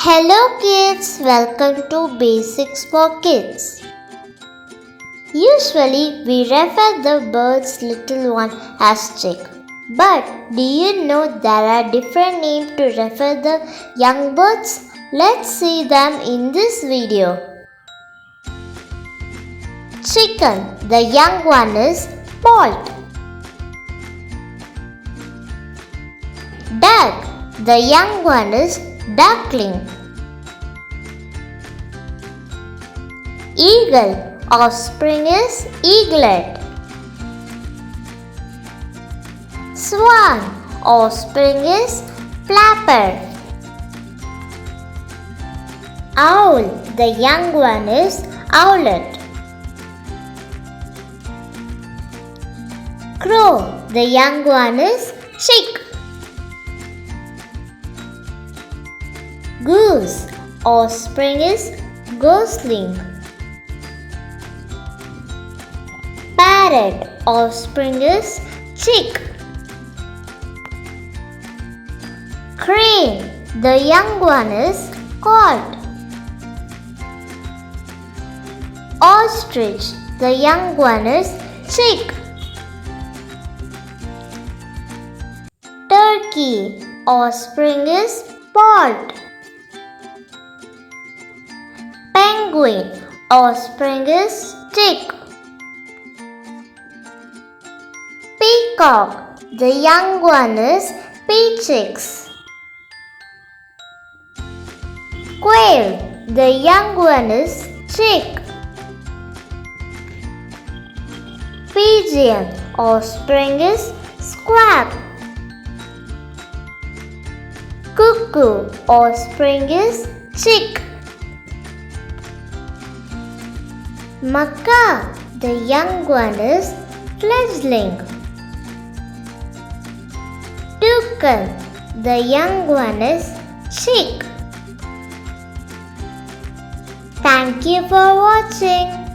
Hello kids, welcome to Basics for Kids. Usually we refer the bird's little one as chick. But do you know there are different names to refer the young birds? Let's see them in this video. Chicken, the young one is poult. Duck, the young one is duckling. Eagle, offspring is eaglet. Swan, offspring is flapper. Owl, the young one is owlet. Crow, the young one is chick. Goose, offspring is gosling. Parrot, offspring is chick. Crane, the young one is colt. Ostrich, the young one is chick. Turkey, offspring is poult. Penguin, offspring is chick. Peacock, the young one is peachicks. Quail, the young one is chick. Pigeon, offspring is squawk. Cuckoo, offspring is chick. Macaw, the young one is fledgling. Toucan, the young one is chick. Thank you for watching.